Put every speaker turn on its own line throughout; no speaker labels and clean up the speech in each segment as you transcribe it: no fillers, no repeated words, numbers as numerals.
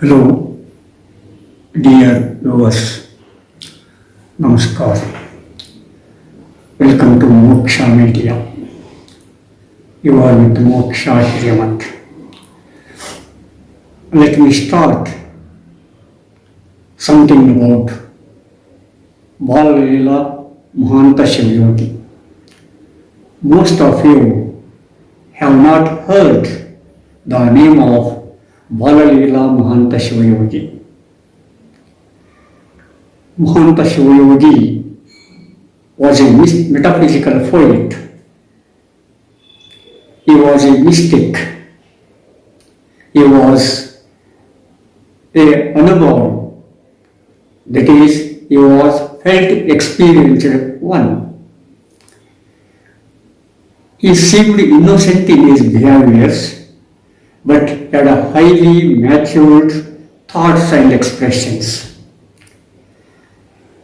Hello, dear viewers. Namaskar. Welcome to Moksha Media. You are with Moksha Hiriyamat. Let me start something about Baalaleela Mahanta Shivayogi. Most of you have not heard the name of Baalaleela Mahanta Shivayogi. Mahanta Shivayogi was a metaphysical poet. He was a mystic. He was a anubhav, that is, he was felt experienced one. He seemed innocent in his behaviors, but had a highly matured thoughts and expressions.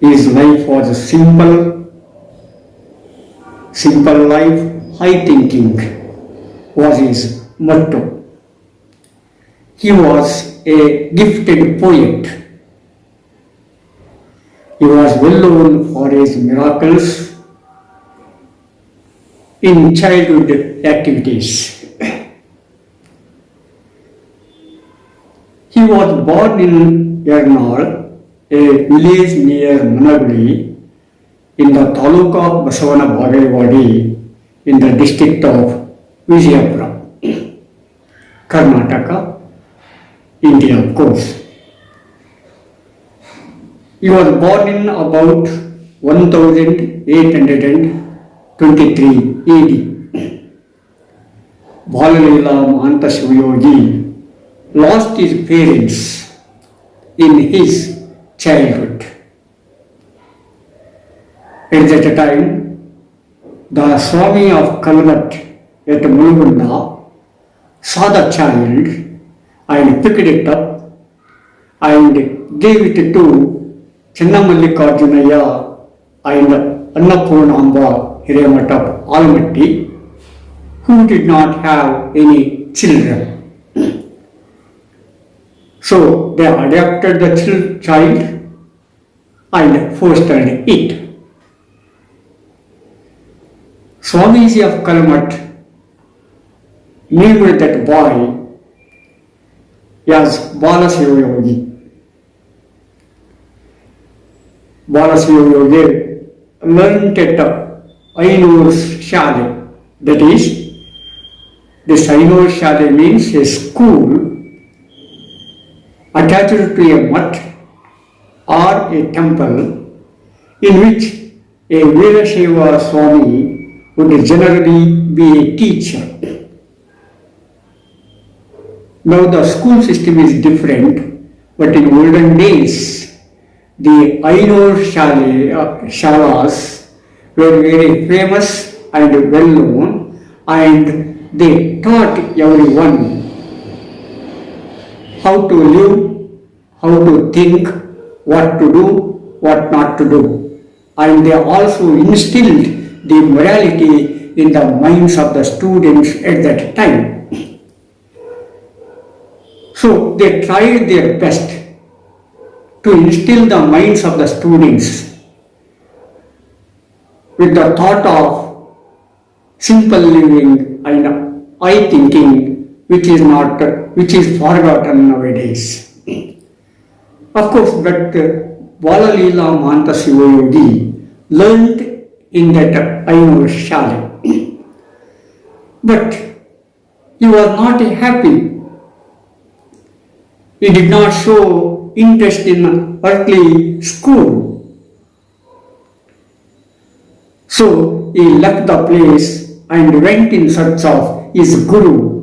His life was a simple life, high thinking was his motto. He was a gifted poet. He was well known for his miracles in childhood activities. He was born in Yarnal, a village near Managuli, in the Taluka of Basavana Bhagavadi, in the district of Vijayapura, Karnataka, India, of course. He was born in about 1823 AD. Baalaleela Mahanta Shivayogi lost his parents in his childhood. At that time, the Swami of Kalvat at Mulgunda saw the child and picked it up and gave it to Chinnamallikarjunaya and Annapurnamba Hiriyamat of Almatti, who did not have any children. So they adopted the child and fostered it. Swamiji of Kalmat named that boy as Baalasivayogi. Baalasivayogi learned at Ainur Shale. That is, this Ainur Shale means a school attached to a mutt or a temple in which a Veerashaiva Swami would generally be a teacher. Now the school system is different, but in olden days the Ainur Shalas were very famous and well known, and they taught everyone how to live, how to think, what to do, what not to do. And they also instilled the morality in the minds of the students at that time. So they tried their best to instill the minds of the students with the thought of simple living and high thinking, which is forgotten nowadays. Of course, but Baalaleela Mahanta Shivayogi learned in that Ainur Shale. But he was not happy. He did not show interest in earthly school. So he left the place and went in search of his guru.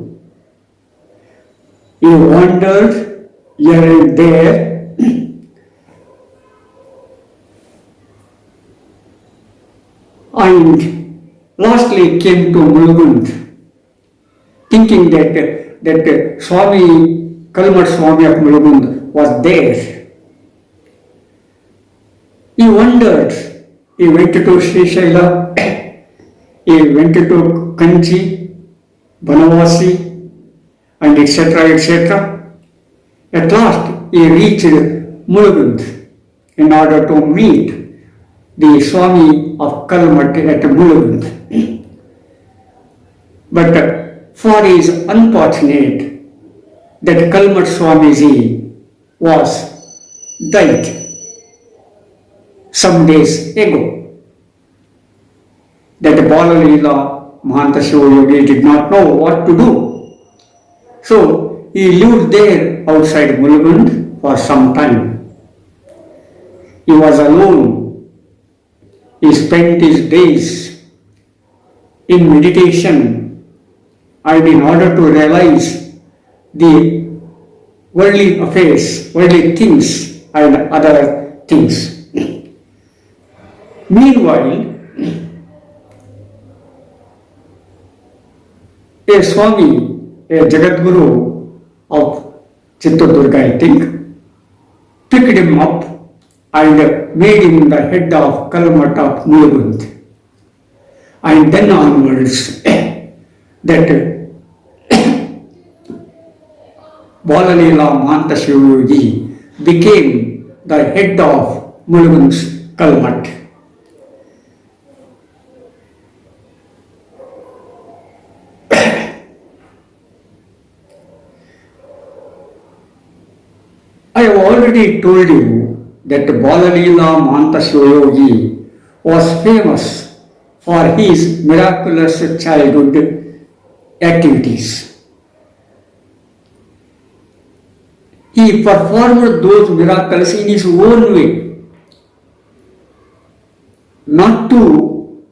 He wandered here and there and lastly came to Mulgund, thinking that Swami, Kalmat Swami of Mulgund was there. He wandered. He went to Srishaila, he went to Kanchi, Banavasi, and etc. At last he reached Mulugund in order to meet the Swami of Kalmat at Mulugund. But for his unfortunate that Kalmat Swamiji was died some days ago. That Baalaleela Mahanta Shivayogi did not know what to do. So he lived there outside Mulugund for some time. He was alone. He spent his days in meditation and in order to realize the worldly affairs, worldly things and other things. Meanwhile, a Swami, a Jagadguru of Chittadurga, I think, picked him up and made him the head of Kalmat of Mulugund. And then onwards, that Baalaleela Mahanta Shivayogi became the head of Mulugund's Kalmat. I have already told you that Baalaleela Mahanta Shivayogi was famous for his miraculous childhood activities. He performed those miracles in his own way, not to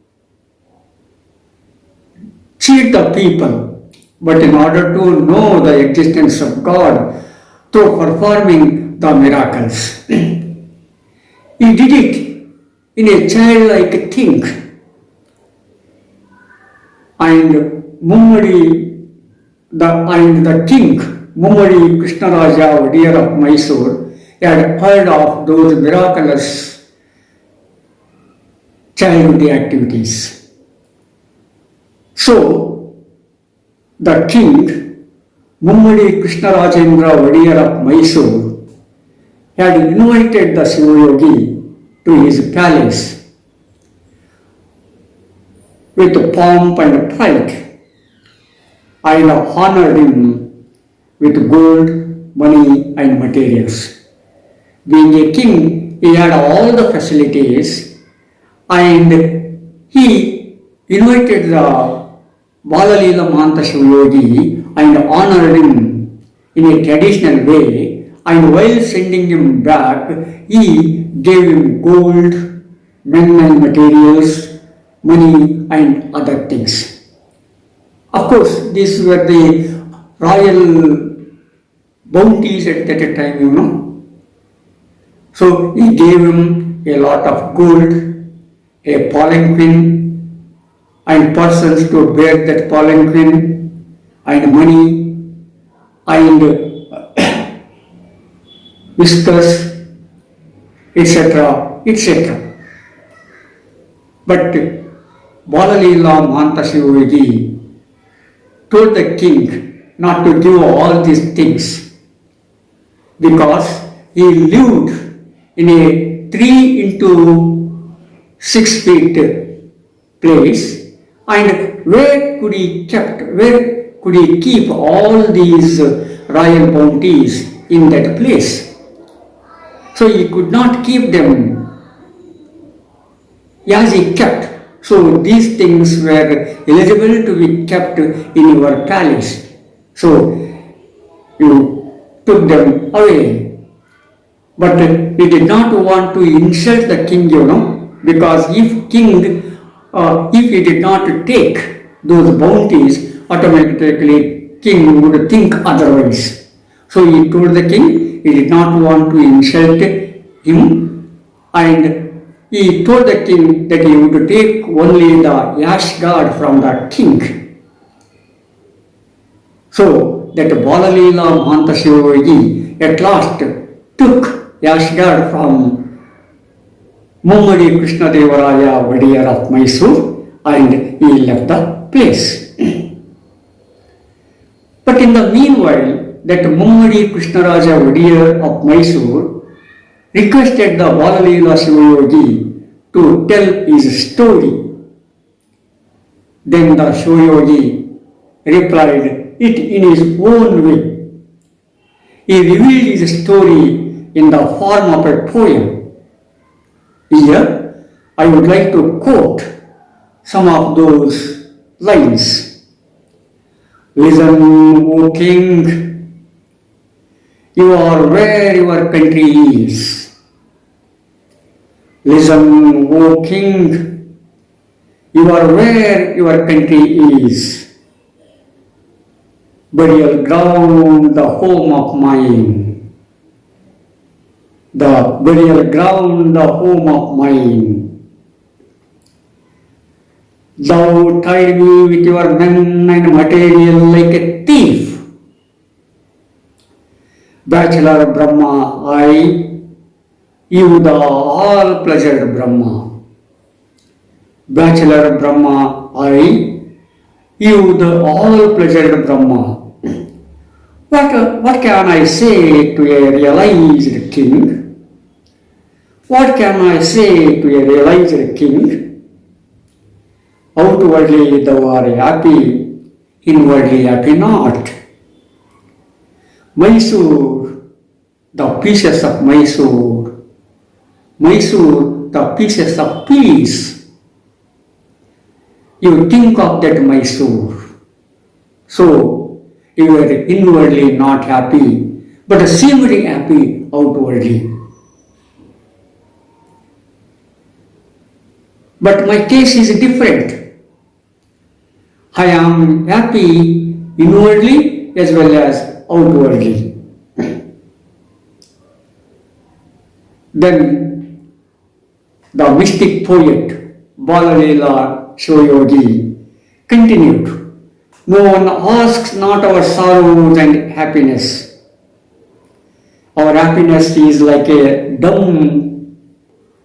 cheat the people, but in order to know the existence of God through performing the miracles. He did it in a childlike thing. And the king, Mummadi Krishnaraja Vadiyar of Mysore, had heard of those miraculous childhood activities. So, the king, Mummadi Krishnarajendra Vadiyar of Mysore, had invited the Shivayogi to his palace with pomp and pride and honored him with gold, money and materials. Being a king, he had all the facilities and he invited the Baalaleela Mahanta Shivayogi and honored him in a traditional way, and while sending him back, he gave him gold, men and materials, money and other things. Of course, these were the royal bounties at that time, So he gave him a lot of gold, a palanquin, and persons to bear that palanquin, and money, and whiskers, etc., etc. But Baalaleela Mahanta Shivayogi told the king not to give all these things because he lived in a 3 into 6 feet place, and where could he keep all these royal bounties in that place? So he could not keep them as he kept. So these things were eligible to be kept in your palace. So you took them away. But he did not want to insult the king, because if he did not take those bounties, automatically king would think otherwise. So he told the king he did not want to insult him, and he told the king that he would take only the yash guard from the king. So that Baalaleela Mahanta Shivayogi at last took yash guard from Mummadi Krishnadevaraja Vadiyar of Mysore, and he left the place. But in the meanwhile, that Mummadi Krishnaraja Vadiya of Mysore requested the Baalaleela Shivayogi to tell his story. Then the Shivayogi replied it in his own way. He revealed his story in the form of a poem. Here, I would like to quote some of those lines. Listen, O king, you are where your country is. Listen, O king, you are where your country is. Burial ground, the home of mine. The burial ground, the home of mine. Thou tied me with your men and material like a thief. Bachelor Brahma, I, you the all-pleasured Brahma. Bachelor Brahma, I, you the all-pleasured Brahma. What can I say to a realized king? What can I say to a realized king? Outwardly thou art happy, inwardly happy not. Mysore, the pieces of Mysore. Mysore, the pieces of peace. You think of that Mysore. So, you were inwardly not happy, but seemed happy outwardly. But my case is different. I am happy inwardly as well as outwardly. Then the mystic poet Baalaleela Shivayogi continued, no one asks not our sorrows and happiness. Our happiness is like a dumb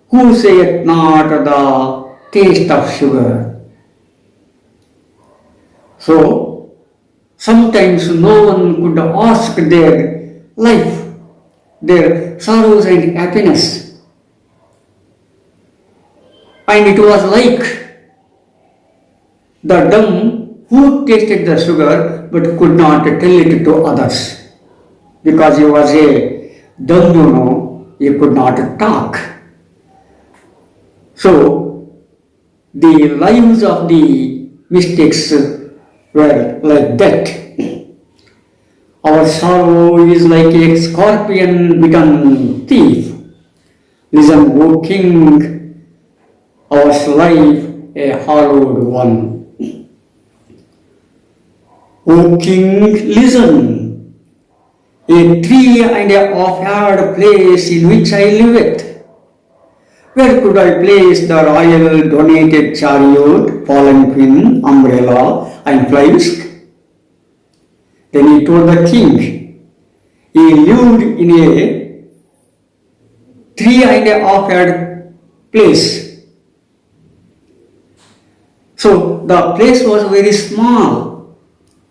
who saith not the taste of sugar. So, sometimes no one could ask their life, their sorrows and happiness. And it was like the dumb who tasted the sugar but could not tell it to others. Because he was a dumb, he could not talk. So, the lives of the mystics were like that. Our sorrow is like a scorpion-bitten thief. Listen, O king, our life a hallowed one. O king, listen, a 3.5 place in which I liveth. Where could I place the royal donated chariot, palanquin, umbrella, and fly whisk? Then he told the king, he lived in a 3.5 place. So the place was very small.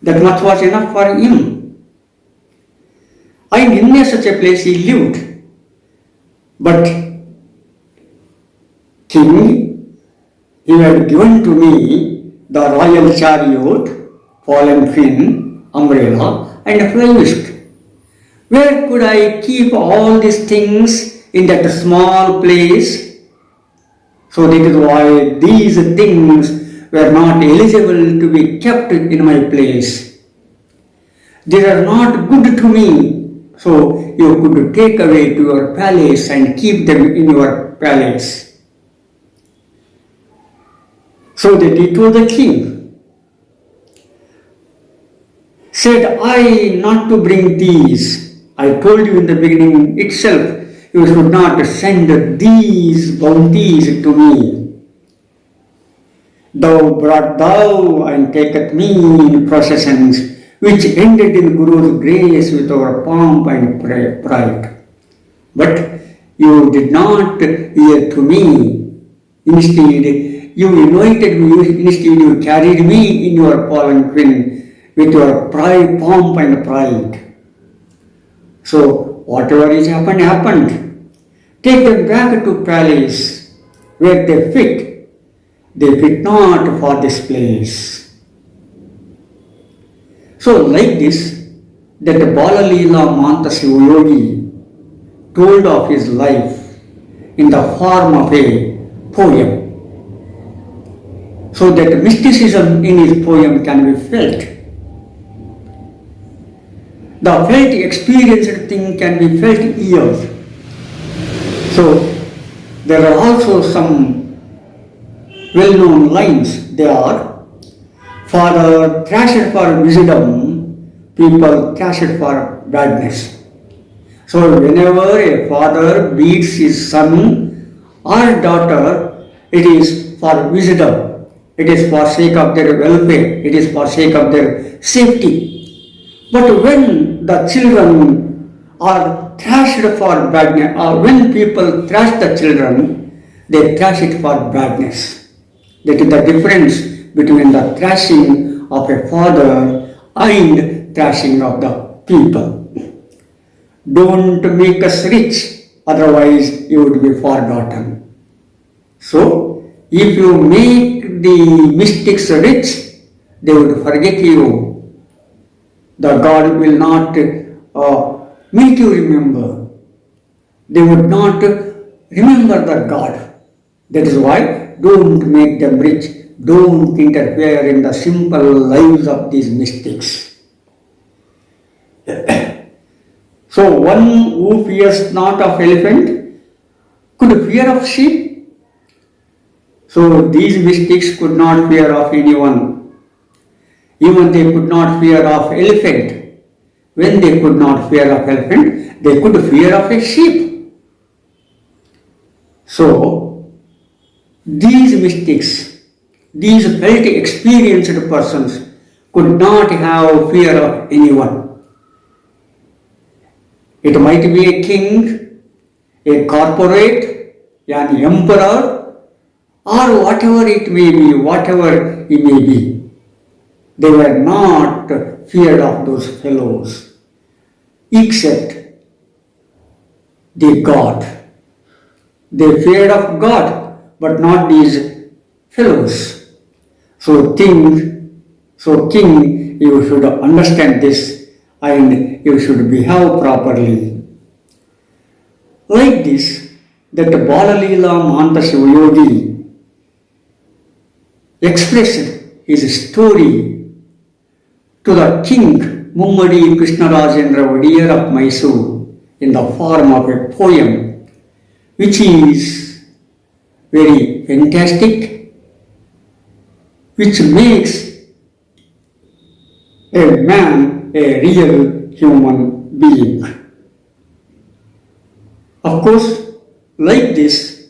That much was enough for him. And in such a place he lived. But king, you had given to me the royal chariot, palanquin, umbrella, and fly whisk. Where could I keep all these things in that small place? So that is why these things were not eligible to be kept in my place. They are not good to me, so you could take away to your palace and keep them in your palace. So that he told the king, said, I not to bring these. I told you in the beginning itself, you should not send these bounties to me. Thou brought thou and taketh me in processions, which ended in Guru's grace with our pomp and pride. But you did not hear to me. Instead, you invited me, instead you carried me in your palanquin with your pride, pomp and pride. So whatever is happened, happened. Take them back to palace where they fit. They fit not for this place. So like this, that Baalaleela Mahanta Shivayogi told of his life in the form of a poem, so that mysticism in his poem can be felt. The felt experienced thing can be felt here. So there are also some well-known lines. They are, father thrashed for wisdom, people thrashed for badness. So whenever a father beats his son or daughter, it is for wisdom, it is for sake of their welfare, it is for sake of their safety. But when the children are thrashed for badness, or when people thrash the children, they thrash it for badness. That is the difference between the thrashing of a father and thrashing of the people. Don't make us rich, otherwise you would be forgotten. So, if you make the mystics rich, they would forget you. The God will not make you remember. They would not remember the God. That is why don't make them rich. Don't interfere in the simple lives of these mystics. So one who fears not of elephant could fear of sheep. So these mystics could not fear of anyone. Even they could not fear of elephant. When they could not fear of elephant, they could fear of a sheep. So these mystics, these felt experienced persons could not have fear of anyone. It might be a king, a corporate, an emperor, or whatever it may be, whatever it may be. They were not feared of those fellows, except the God. They feared of God, but not these fellows. So king, you should understand this and you should behave properly. Like this, that Baalaleela Mahanta Shivayogi expressed his story to the king Mummadi Krishnarajendra Vadiyar of Mysore in the form of a poem, which is very fantastic, which makes a man a real human being. Of course, like this,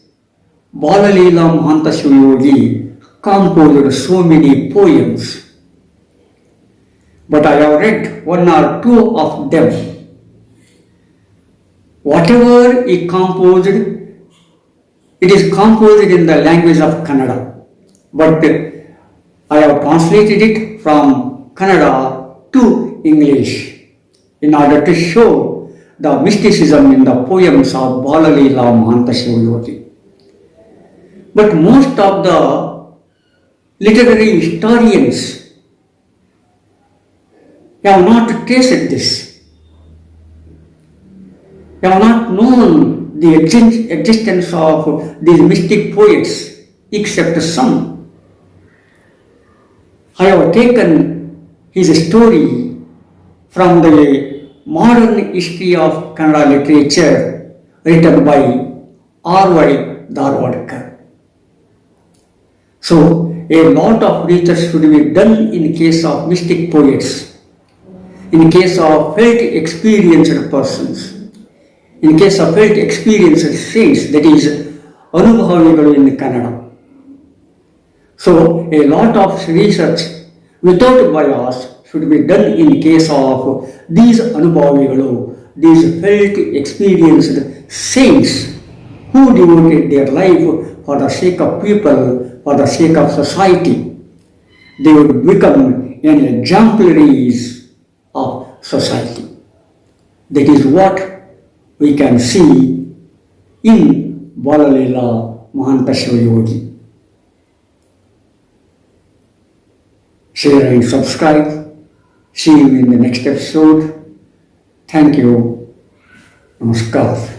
Baalaleela Mahanta Shivayogi composed so many poems. But I have read one or two of them. Whatever he composed, it is composed in the language of Kannada. But I have translated it from Kannada to English in order to show the mysticism in the poems of Baalaleela Mahanta Shivayogi. But most of the literary historians have not traced this. They have not known the existence of these mystic poets except some. I have taken his story from the modern history of Kannada literature written by R.Y. Dharwadkar. So, a lot of research should be done in case of mystic poets, in case of felt experienced persons, in case of felt experienced saints, that is, Anubhavigalu in Kannada. So, a lot of research without bias should be done in case of these Anubhavigalu, these felt experienced saints who devoted their life for the sake of people, for the sake of society. They would become an exemplaries of society. That is what we can see in Baalaleela Mahanta Shivayogi. Share and subscribe. See you in the next episode. Thank you. Namaskar.